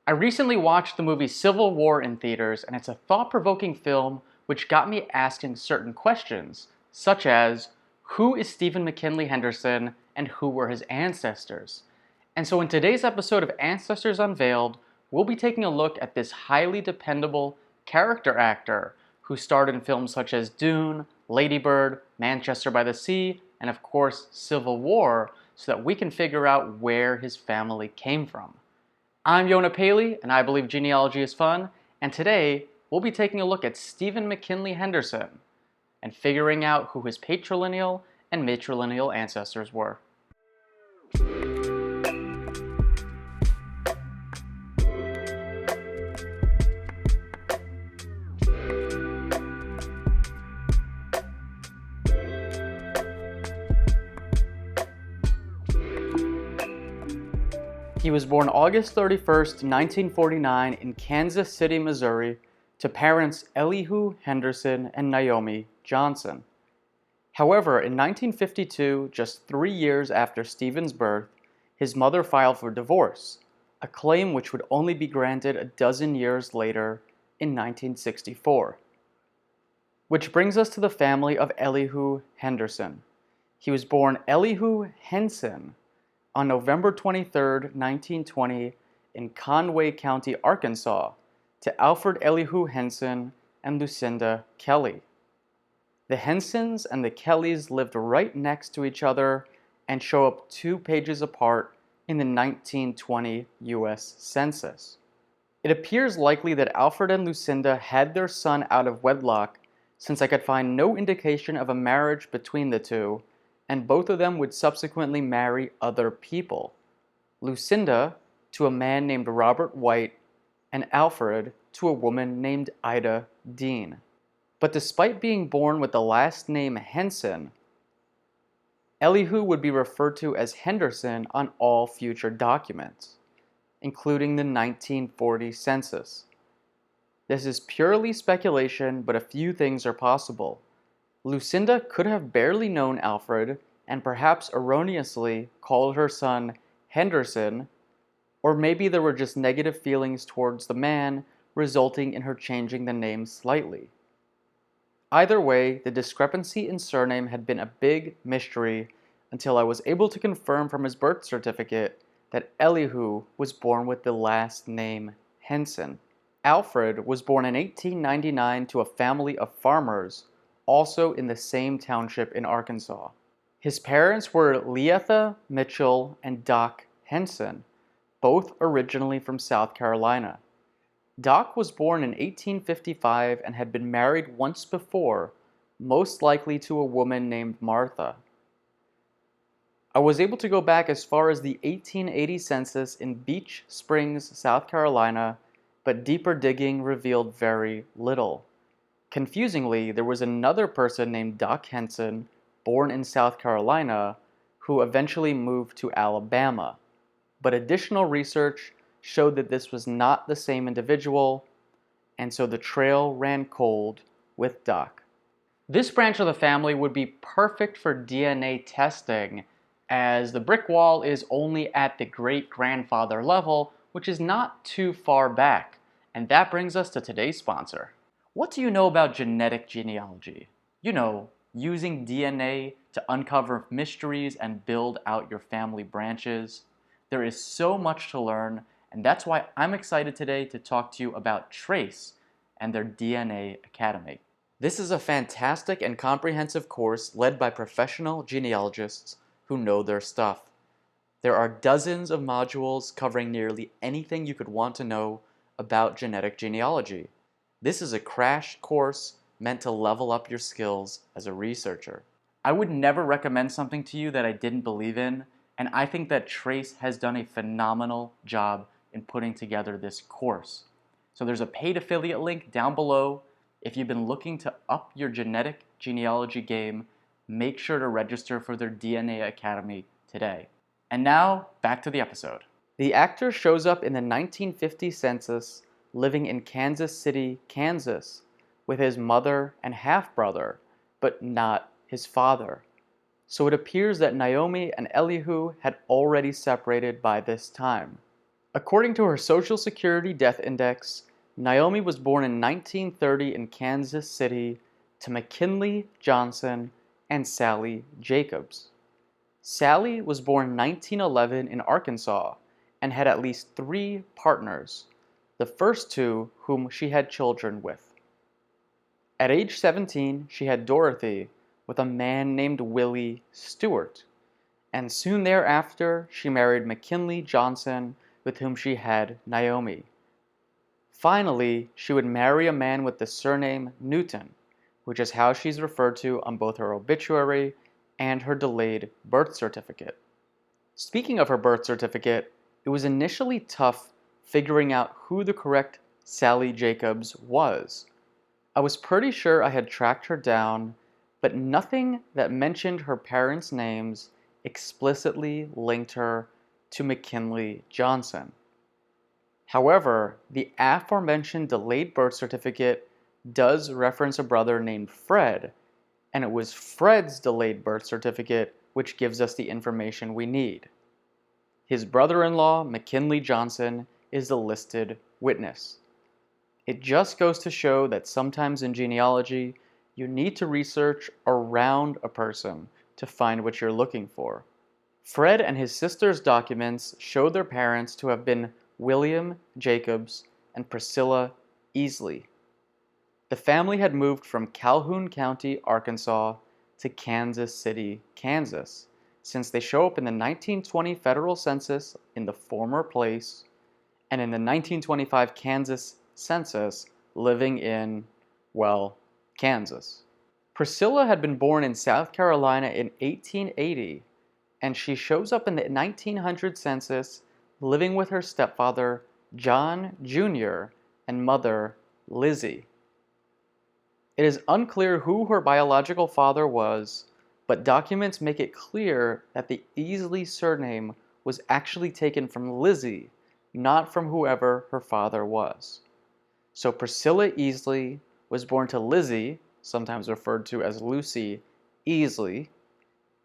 I recently watched the movie Civil War in theaters, and it's a thought-provoking film which got me asking certain questions, such as, who is Stephen McKinley Henderson and who were his ancestors? And so in today's episode of Ancestors Unveiled, we'll be taking a look at this highly dependable character actor who starred in films such as Dune, Lady Bird, Manchester by the Sea, and of course Civil War, so that we can figure out where his family came from. I'm Yona Paley, and I believe genealogy is fun, and today we'll be taking a look at Stephen McKinley Henderson and figuring out who his patrilineal and matrilineal ancestors were. He was born August 31st, 1949 in Kansas City, Missouri, to parents Elihu Henderson and Naomi Johnson. However, in 1952, just 3 years after Stephen's birth, his mother filed for divorce, a claim which would only be granted a dozen years later in 1964. Which brings us to the family of Elihu Henderson. He was born Elihu Henson on November 23, 1920, in Conway County, Arkansas, to Alfred Elihu Henson and Lucinda Kelly. The Hensons and the Kellys lived right next to each other and show up 2 pages apart in the 1920 U.S. Census. It appears likely that Alfred and Lucinda had their son out of wedlock, since I could find no indication of a marriage between the two, and both of them would subsequently marry other people. Lucinda to a man named Robert White, and Alfred to a woman named Ida Dean. But despite being born with the last name Henson, Elihu would be referred to as Henderson on all future documents, including the 1940 census. This is purely speculation, but a few things are possible. Lucinda could have barely known Alfred and perhaps erroneously called her son Henderson, or maybe there were just negative feelings towards the man, resulting in her changing the name slightly. Either way, the discrepancy in surname had been a big mystery until I was able to confirm from his birth certificate that Elihu was born with the last name Henson. Alfred was born in 1899 to a family of farmers, also in the same township in Arkansas. His parents were Leatha Mitchell and Doc Henson, both originally from South Carolina. Doc was born in 1855 and had been married once before, most likely to a woman named Martha. I was able to go back as far as the 1880 census in Beach Springs, South Carolina, but deeper digging revealed very little. Confusingly, there was another person named Doc Henson, born in South Carolina, who eventually moved to Alabama. But additional research showed that this was not the same individual, and so the trail ran cold with Doc. This branch of the family would be perfect for DNA testing, as the brick wall is only at the great-grandfather level, which is not too far back. And that brings us to today's sponsor. What do you know about genetic genealogy? You know, using DNA to uncover mysteries and build out your family branches. There is so much to learn, and that's why I'm excited today to talk to you about Trace and their DNA Academy. This is a fantastic and comprehensive course led by professional genealogists who know their stuff. There are dozens of modules covering nearly anything you could want to know about genetic genealogy. This is a crash course meant to level up your skills as a researcher. I would never recommend something to you that I didn't believe in, and I think that Trace has done a phenomenal job in putting together this course. So there's a paid affiliate link down below. If you've been looking to up your genetic genealogy game, make sure to register for their DNA Academy today. And now, back to the episode. The actor shows up in the 1950 census living in Kansas City, Kansas, with his mother and half-brother, but not his father. So it appears that Naomi and Elihu had already separated by this time. According to her Social Security death index, Naomi was born in 1930 in Kansas City to McKinley Johnson and Sally Jacobs. Sally was born 1911 in Arkansas and had at least 3 partners, the first 2 whom she had children with. At age 17, she had Dorothy with a man named Willie Stewart, and soon thereafter she married McKinley Johnson, with whom she had Naomi. Finally, she would marry a man with the surname Newton, which is how she's referred to on both her obituary and her delayed birth certificate. Speaking of her birth certificate, it was initially tough figuring out who the correct Sally Jacobs was. I was pretty sure I had tracked her down, but nothing that mentioned her parents' names explicitly linked her to McKinley Johnson. However, the aforementioned delayed birth certificate does reference a brother named Fred, and it was Fred's delayed birth certificate which gives us the information we need. His brother-in-law, McKinley Johnson, is the listed witness. It just goes to show that sometimes in genealogy, you need to research around a person to find what you're looking for. Fred and his sister's documents show their parents to have been William Jacobs and Priscilla Easley. The family had moved from Calhoun County, Arkansas to Kansas City, Kansas, since they show up in the 1920 federal census in the former place and in the 1925 Kansas census living in, well, Kansas. Priscilla had been born in South Carolina in 1880, and she shows up in the 1900 census living with her stepfather, John Jr., and mother, Lizzie. It is unclear who her biological father was, but documents make it clear that the Easley surname was actually taken from Lizzie, not from whoever her father was. So Priscilla Easley was born to Lizzie, sometimes referred to as Lucy Easley,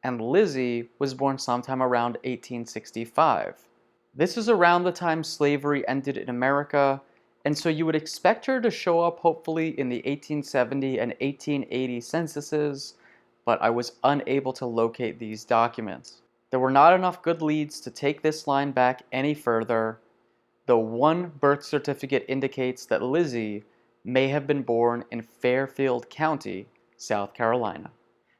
and Lizzie was born sometime around 1865. This is around the time slavery ended in America, and so you would expect her to show up hopefully in the 1870 and 1880 censuses, but I was unable to locate these documents. There were not enough good leads to take this line back any further, though one birth certificate indicates that Lizzie may have been born in Fairfield County, South Carolina.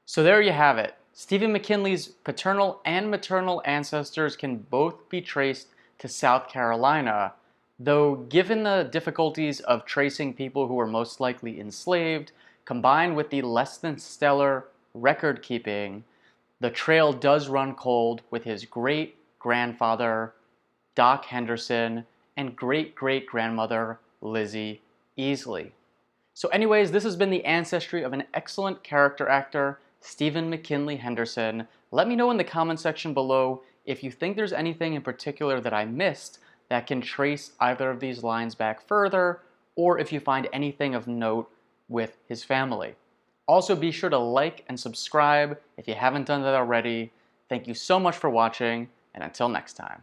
So there you have it. Stephen McKinley's paternal and maternal ancestors can both be traced to South Carolina, though given the difficulties of tracing people who were most likely enslaved, combined with the less than stellar record keeping, the trail does run cold with his great-grandfather, Doc Henderson, and great-great-grandmother, Lizzie Easley. So anyways, this has been the ancestry of an excellent character actor, Stephen McKinley Henderson. Let me know in the comment section below if you think there's anything in particular that I missed that can trace either of these lines back further, or if you find anything of note with his family. Also, be sure to like and subscribe if you haven't done that already. Thank you so much for watching, and until next time.